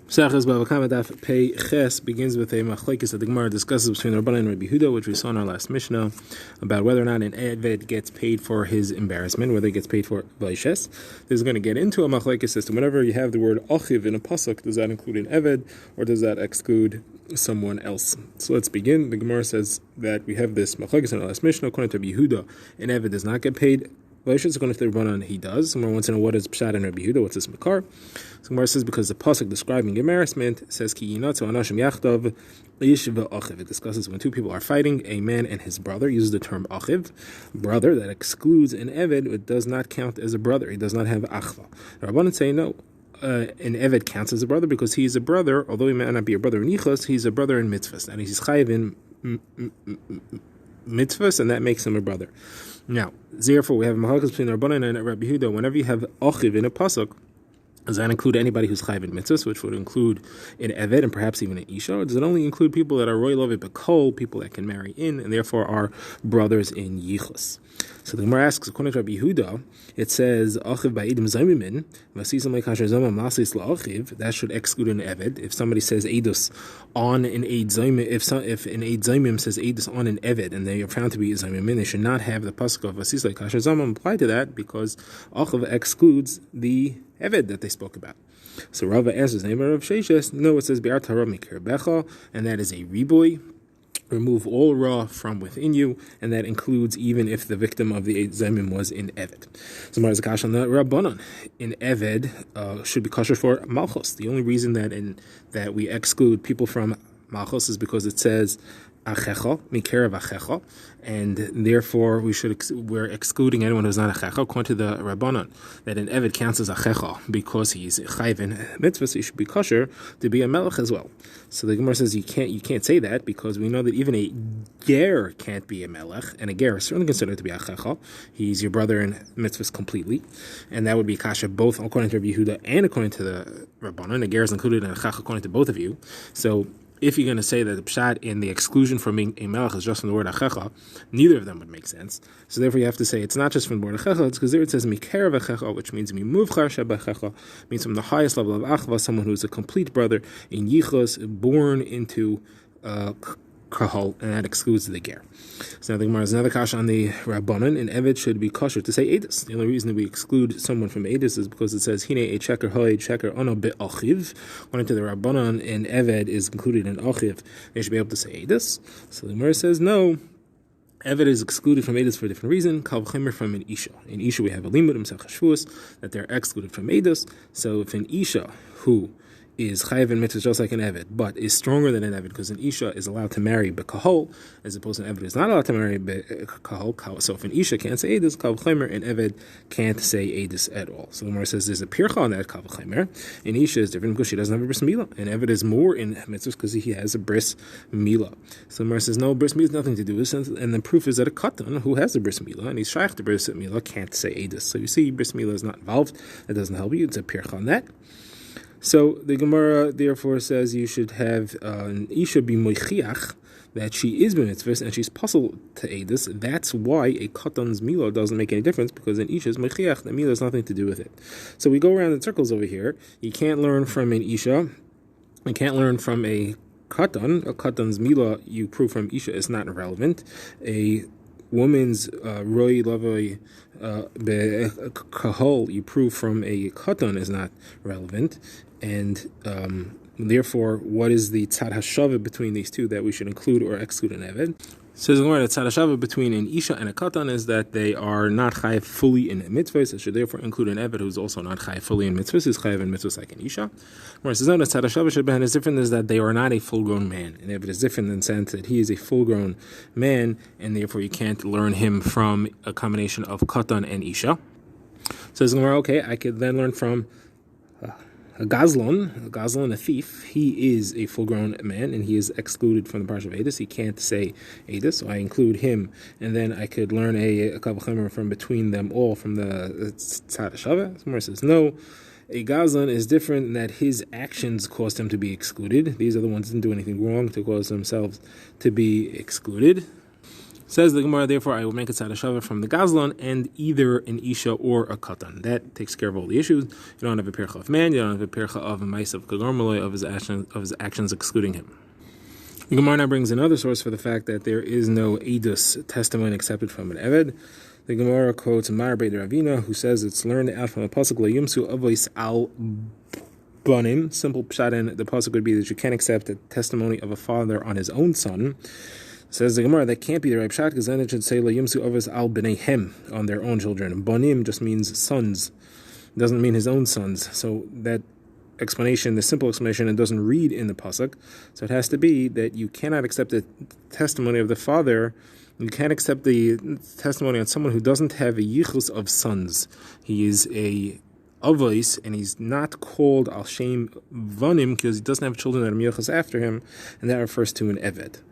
Sachas Bava Kamma Daf Pei Ches begins with a machlokes that the Gemara discusses between Rabbanan and Rabbi Huda, which we saw in our last Mishnah, about whether or not an Eved gets paid for his embarrassment, whether he gets paid for Vaishes. This is going to get into a machlokes system. Whenever you have the word Achiv in a pasuk, does that include an Eved or does that exclude someone else? So let's begin. The Gemara says that we have this machlokes in our last Mishnah. According to Rabbi Huda, an Eved does not get paid. Vaishes, according to the Rabbanan, he does. Someone wants to know what is Pshat and Rabbi Huda, what's this Makar? So Gemara says because the pasuk describing embarrassment says Ki yinatzu anashim yachdav ish ve'achiv. It discusses when two people are fighting, a man and his brother. Uses the term achiv, brother, that excludes an eved. It does not count as a brother. He does not have achva. The Rabbanan say no. An eved counts as a brother because he is a brother, although he may not be a brother in yichus, he's a brother in mitzvahs, and he's chayiv in mitzvahs, and that makes him a brother. Now, therefore, we have machlokes between Rabbanan and Rabbi Huda. Whenever you have achiv in a pasuk, does that include anybody who's chayiv in mitzvahs, which would include an eved and perhaps even an isha? Or does it only include people that are roy loved b'kol, people that can marry in, and therefore are brothers in yichus? So the Gemara asks, according to Rabbi Huda, it says achiv ba'edim zaymimin v'asisam le'kasher zama masis la'achiv. That should exclude an eved. If somebody says edus on an eid zaymim, if an eid zaymim says edus on an eved and they are found to be zaymimin, they should not have the pasuk of vasis le'kasher zama apply to that because achiv excludes the eved that they spoke about. So Rava answers, name of Sheshes, no, it says Be'ar Tara Mikir Becha, and that is a riboy. Remove all ra from within you, and that includes even if the victim of the Zemim was in Eved. So Mar Zakash on the Rabbanon, in Eved should be kosher for Malchus. The only reason that we exclude people from Malchus is because it says Achecha, Mikerav Achecha, and therefore we're excluding anyone who's not Achecha, according to the Rabbanon, that an Eved counts as Achecha because he's Chayiv in mitzvah, so he should be kosher to be a Melech as well. So the Gemara says you can't say that because we know that even a Ger can't be a Melech, and a Ger is certainly considered to be Achecha. He's your brother in mitzvahs completely, and that would be Kasha both according to Rabbi Yehuda and according to the Rabbanon. A Ger is included in Achecha according to both of you. So if you're going to say that the pshat in the exclusion from being a melech is just from the word achecha, neither of them would make sense. So therefore you have to say it's not just from the word achecha, it's because there it says mikerav achecha, which means mimuvchar shebachecha, means from the highest level of achva, someone who's a complete brother in yichus, born into kahal, and that excludes the ger. So now the Gemara is another kasha on the Rabbanon, and Eved should be kosher to say edus. The only reason that we exclude someone from edus is because it says hine a checker hoy checker ono be'achiv. According to the Rabbanon, an Eved is included in achiv. They should be able to say edus. So the Gemara says no. Eved is excluded from edus for a different reason. Kal v'chemer from an isha. In isha we have a limud Shvuos that they're excluded from edus. So if an isha who is chayiv in mitzvah just like an eved, but is stronger than an eved because an isha is allowed to marry bekahol, as opposed to an eved is not allowed to marry bekahol. So if an isha can't say edus, kal v'chemer, an eved can't say edus at all. So the Gemara says there's a pircha on that kal v'chemer. An isha is different because she doesn't have a bris milah. An eved is more in mitzvahs because he has a bris milah. So the Gemara says no, bris milah has nothing to do with this, and the proof is that a katan who has a bris milah and he's shaykh to bris milah can't say edus. So you see, bris milah is not involved. It doesn't help you. It's a pircha on that. So the Gemara therefore says you should have an isha be moichiach that she is b'mitzvahs and she's puzzled to edus. That's why a katan's milah doesn't make any difference because an isha is moichiach. The milah has nothing to do with it. So we go around in circles over here. You can't learn from an isha. You can't learn from a katan. A katan's milah you prove from isha is not relevant. A woman's roy lavoi kahol you prove from a katan is not relevant, and therefore what is the tzad hashava between these two that we should include or exclude an eved? Says the Gemara, tzad hashava between an isha and a katan is that they are not chayiv fully in mitzvahs. It should therefore include an eved who's also not chayiv fully in mitzvahs. Is chayiv in mitzvahs like an isha. Gemara says no, the tzad hashava shebehen is different is that they are not a full-grown man. An eved is different in the sense that he is a full-grown man, and therefore you can't learn him from a combination of katan and isha. Says the Gemara, okay, I could then learn from a gazlon, a thief. He is a full-grown man, and he is excluded from the parsha of edus. He can't say edus, so I include him, and then I could learn a kal v'chemer from between them all from the tzad hashava. Somewhere says no. A gazlan is different in that his actions caused him to be excluded. These are the ones who didn't do anything wrong to cause themselves to be excluded. Says the Gemara, therefore I will make a tzad shava from the gazlan and either an isha or a katan. That takes care of all the issues. You don't have a pircha of man, you don't have a pircha of a mice of kagormaloi, of his actions excluding him. The Gemara now brings another source for the fact that there is no edus testimony accepted from an eved. The Gemara quotes Mar Beit Ravina, who says it's learned out from a pasuk le'yumsu avos al banim. Simple pshat in the pasuk would be that you can't accept the testimony of a father on his own son. Says the Gemara, that can't be the right pshat, because then it should say le'yumsu avos al b'neihem, on their own children. Banim just means sons, it doesn't mean his own sons. So that explanation, the simple explanation, it doesn't read in the pasuk. So it has to be that you cannot accept the testimony of the father. You can't accept the testimony on someone who doesn't have a yichus of sons. He is a avos, and he's not called al shem vanim because he doesn't have children that are yichus after him, and that refers to an eved.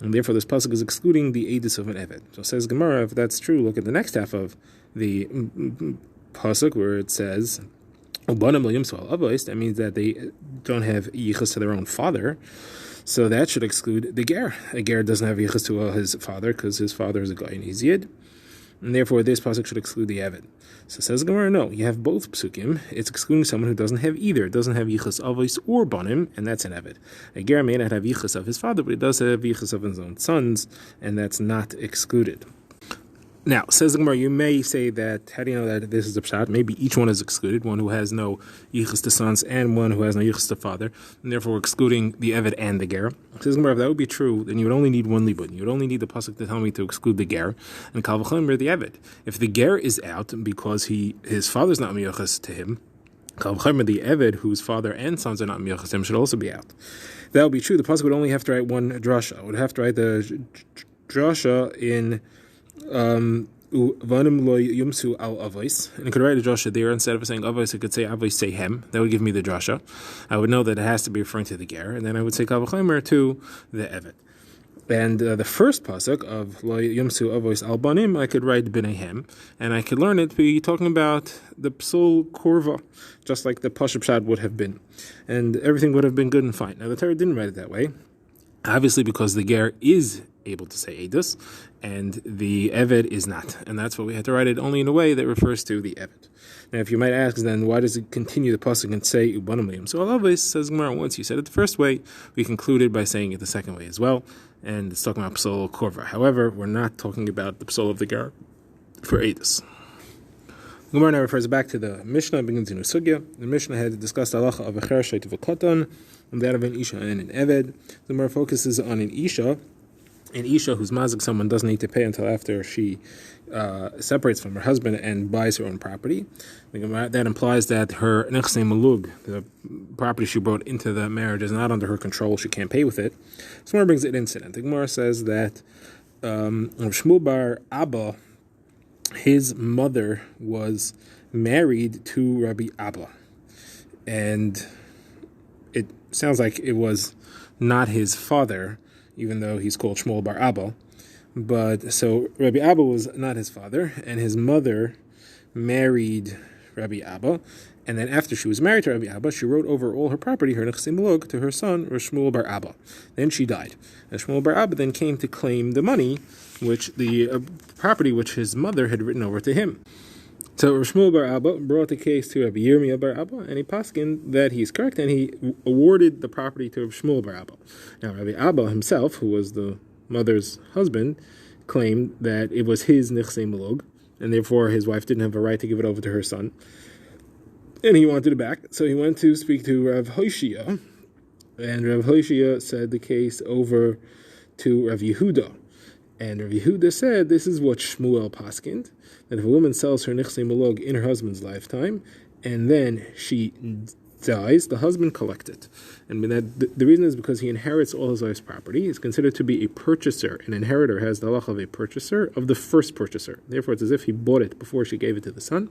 And therefore, this pasuk is excluding the edus of an eved. So says Gemara, if that's true, look at the next half of the pasuk where it says, that means that they don't have yichus to their own father. So that should exclude the ger. A ger doesn't have yichus to his father because his father is a guy and he's yid. And therefore, this pasuk should exclude the eved. So says Gemara, no, you have both psukim. It's excluding someone who doesn't have either. It doesn't have yichus avos or banim, and that's an eved. A ger may not have yichus of his father, but he does have yichus of his own sons, and that's not excluded. Now, says the Gemara, you may say that, how do you know that this is a pshat? Maybe each one is excluded, one who has no yichus to sons and one who has no yichus to father, and therefore we're excluding the eved and the ger. Says the Gemara, if that would be true, then you would only need one libud. You would only need the pasuk to tell me to exclude the ger, and kal v'chomer the eved. If the ger is out because his father's not miyachas to him, kal v'chomer the eved, whose father and sons are not miyachas to him, should also be out. If that would be true, the pasuk would only have to write one drasha. It would have to write the drasha in vanim lo yumsu al avos, and it could write a drasha there instead of saying avos. It could say avos say hem. That would give me the drasha. I would know that it has to be referring to the ger, and then I would say kal v'chomer to the eved. And the first pasuk of lo yumsu avos al banim, I could write b'neihem, and I could learn it to be talking about the psul korva, just like the pashup pshat would have been, and everything would have been good and fine. Now the Torah didn't write it that way, obviously because the ger is able to say edus, and the eved is not, and that's what we had to write it only in a way that refers to the eved. Now, if you might ask, then why does it continue the pasuk and say ubanim liyum? So always says Gemara, once you said it the first way, we concluded by saying it the second way as well, and it's talking about psol korva. However, we're not talking about the psol of the ger for edus. Gemara now refers back to the Mishnah, begins in Usugya. The Mishnah had discussed the halacha of a cher sheit of a katan, and that of an isha and an eved. The Gemara focuses on an isha. An isha who's mazik someone doesn't need to pay until after she separates from her husband and buys her own property. That implies that her nechsei malug, the property she brought into the marriage, is not under her control. She can't pay with it. So Gemara brings an incident. The Gemara says that Shmuel bar Abba, his mother was married to Rabbi Abba, and it sounds like it was not his father, even though he's called Shmuel bar Abba. But so Rabbi Abba was not his father, and his mother married Rabbi Abba, and then after she was married to Rabbi Abba, she wrote over all her property, her nechsei malug, to her son, Shmuel bar Abba. Then she died, and Shmuel bar Abba then came to claim the money, which the property which his mother had written over to him. So Shmuel bar Abba brought the case to Rabbi Yirmiyah bar Abba, and he paskined that he's correct, and he awarded the property to Shmuel bar Abba. Now Rabbi Abba himself, who was the mother's husband, claimed that it was his nechsei malug, and therefore his wife didn't have a right to give it over to her son, and he wanted it back. So he went to speak to Rav Hoshia, and Rav Hoshia said the case over to Rav Yehuda. And Rav Yehuda said, this is what Shmuel paskind, that if a woman sells her nechsei malug in her husband's lifetime, and then she dies, the husband collects it. And that the reason is because he inherits all his wife's property. He's considered to be a purchaser. An inheritor has the halacha of a purchaser, of the first purchaser. Therefore, it's as if he bought it before she gave it to the son,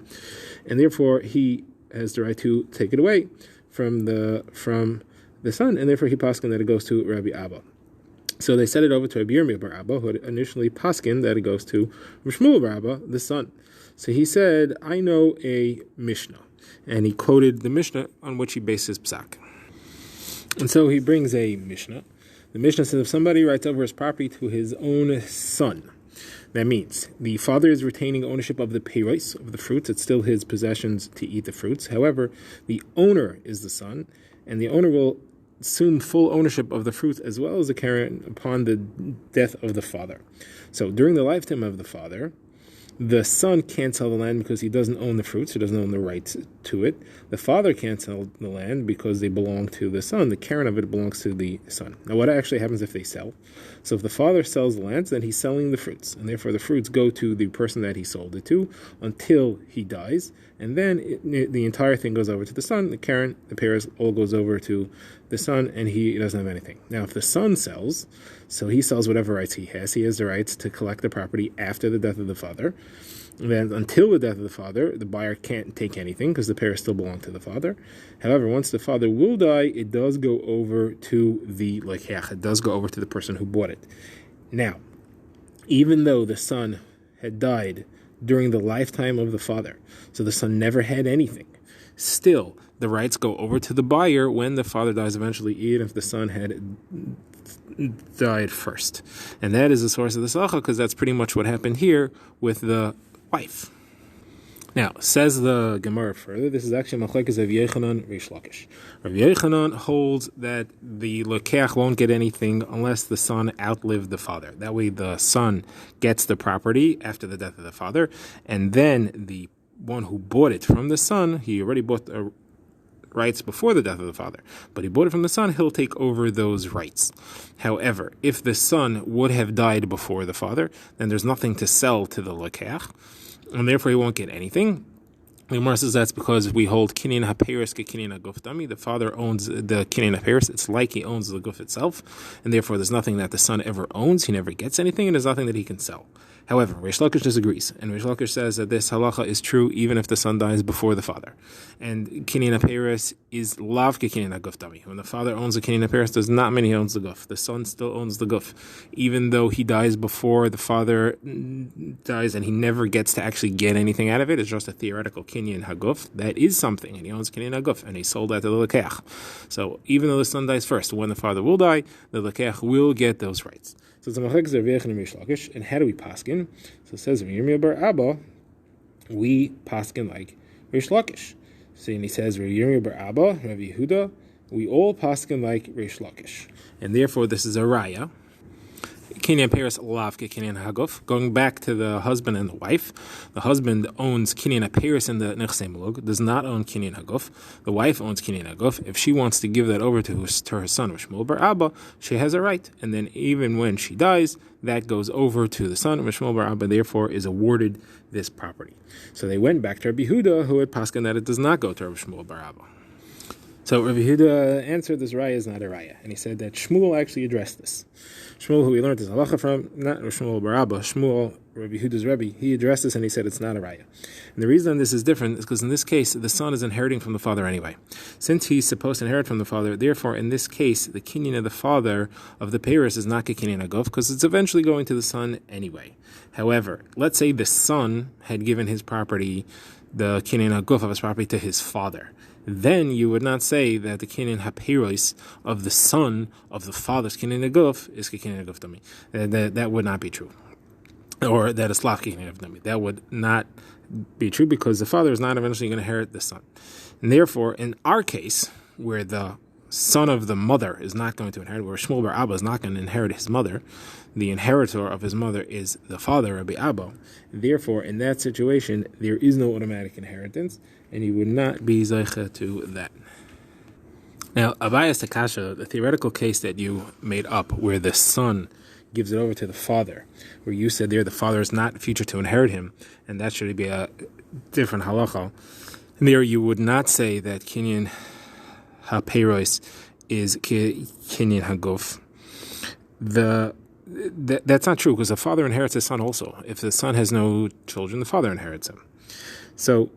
and therefore he has the right to take it away from the son, and therefore he paskin that it goes to Rabbi Abba. So they sent it over to Rabbi Yirmiyah bar Abba, who had initially paskin that it goes to Shmuel bar Abba, the son. So he said, I know a Mishnah. And he quoted the Mishnah on which he based his psak. And so he brings a Mishnah. The Mishnah says if somebody writes over his property to his own son, That means the father is retaining ownership of the peiros, of the fruits. It's still his possessions to eat the fruits. However, the owner is the son, and the owner will assume full ownership of the fruits as well as the keren upon the death of the father. So during the lifetime of the father, the son can't sell the land because he doesn't own the fruits, he doesn't own the rights to it. The father can't sell the land because they belong to the son. The keren of it belongs to the son. Now, what actually happens if they sell? So if the father sells the land, then he's selling the fruits, and therefore the fruits go to the person that he sold it to until he dies, and then the entire thing goes over to the son. The keren, the peiros, all goes over to the son, and he doesn't have anything. Now, if the son sells, so he sells whatever rights he has. He has the rights to collect the property after the death of the father. And then until the death of the father, the buyer can't take anything because the peiros still belong to the father. However, once the father will die, it does go over to the lekeach. It does go over to the person who bought it. Now, even though the son had died during the lifetime of the father, so the son never had anything, still the rights go over to the buyer when the father dies eventually, even if the son had died first. And that is the source of the salacha, because that's pretty much what happened here with the wife. Now, says the Gemara further, this is actually machlekes of Yochanan Reish Lakish. Rav Yochanan holds that the lekeach won't get anything unless the son outlived the father. That way the son gets the property after the death of the father, and then the one who bought it from the son, he already bought the rights before the death of the father, but he bought it from the son, he'll take over those rights. However, if the son would have died before the father, then there's nothing to sell to the lekeach, and therefore he won't get anything. The Gemara says that's because we hold kinyan hapeiros ke kinyan haguf dami. The father owns the kinyan hapeiros. It's like he owns the guf itself, and therefore there's nothing that the son ever owns. He never gets anything, and there's nothing that he can sell. However, Reish Lakish disagrees, and Reish Lakish says that this halacha is true even if the son dies before the father. And kinyan hapeiros is lav ke kinyan haguf dami. When the father owns the kinyan hapeiros, does not mean he owns the guf. The son still owns the guf, even though he dies before the father dies, and he never gets to actually get anything out of it. It's just a theoretical kinyan haguf. That is something, and he owns kinyan haguf, and he sold that to the lekeach. So even though the son dies first, when the father will die, the lekeach will get those rights. So it's a machlekes of Yochanan and Reish Lakish. And how do we paskin? So it says, Yirmiyah bar Abba, we paskin like Reish Lakish. So and he says, Yirmiyah bar Abba, Rav Yehuda, we all paskin like Reish Lakish. And therefore this is a raya. Kinyan hapeiros lav ke kinyan haguf. Going back to the husband and the wife, the husband owns kinyan hapeiros in the nechsei malug, does not own kinyan haguf. The wife owns kinyan haguf. If she wants to give that over to her son, Shmuel bar Abba, she has a right. And then even when she dies, that goes over to the son, Shmuel bar Abba therefore is awarded this property. So they went back to Rabbi Yehuda, who had paskin that it does not go to Rabbi Shmuel bar Abba. So Rabbi Yehuda answered this raya is not a raya, and he said that Shmuel actually addressed this. Shmuel, who we learned this halacha from, not Shmuel bar Abba, Shmuel, Rabbi Yehuda's Rebbe, he addressed this and he said it's not a raya. And the reason this is different is because in this case, the son is inheriting from the father anyway. Since he's supposed to inherit from the father, therefore in this case, the kinyan of the father of the peiros is not kinyan haguf, because it's eventually going to the son anyway. However, let's say the son had given his property, the kinyan haguf of his property, to his father. Then you would not say that the kinyan hapeiros of the son of the father's kinyan haguf is kinyan haguf dami. That would not be true, or that is lav kinyan haguf dami. That would not be true because the father is not eventually going to inherit the son. And therefore, in our case, where the son of the mother is not going to inherit, where Shmuel bar Abba is not going to inherit his mother, the inheritor of his mother is the father, Rabbi Abba. Therefore, in that situation, there is no automatic inheritance, and he would not be zeicha to that. Now, Abayas Takasha, the theoretical case that you made up, where the son gives it over to the father, where you said there the father is not future to inherit him, and that should be a different halacha. And there you would not say that kinyan hapeiros is kinyan haguf. That's not true, because the father inherits his son also. If the son has no children, the father inherits him. So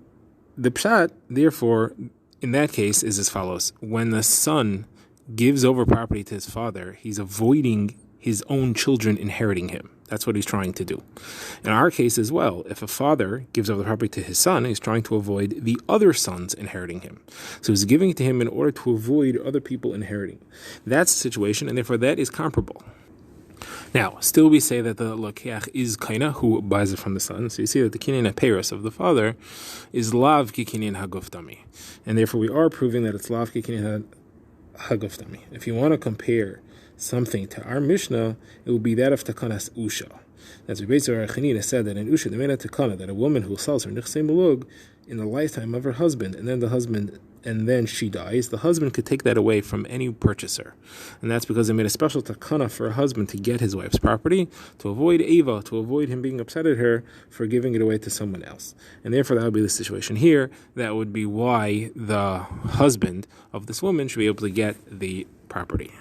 the pshat, therefore, in that case, is as follows. When the son gives over property to his father, he's avoiding his own children inheriting him. That's what he's trying to do. In our case as well, if a father gives over the property to his son, he's trying to avoid the other sons inheriting him. So he's giving it to him in order to avoid other people inheriting. That's the situation, and therefore that is comparable. Now, still we say that the lokeach is kaina, who buys it from the son. So you see that the kinyan peiros of the father is lav ki kinyan haguftami. And therefore we are proving that it's lav ki kinyan haguftami. If you want to compare something to our Mishnah, it will be that of takanas usha. That's what Beitzer Archanina said, that in usha, the mena takana, that a woman who sells her nichsei mulug in the lifetime of her husband, and then she dies, the husband could take that away from any purchaser. And that's because they made a special takana for a husband to get his wife's property, to avoid Eva, to avoid him being upset at her for giving it away to someone else. And therefore that would be the situation here. That would be why the husband of this woman should be able to get the property.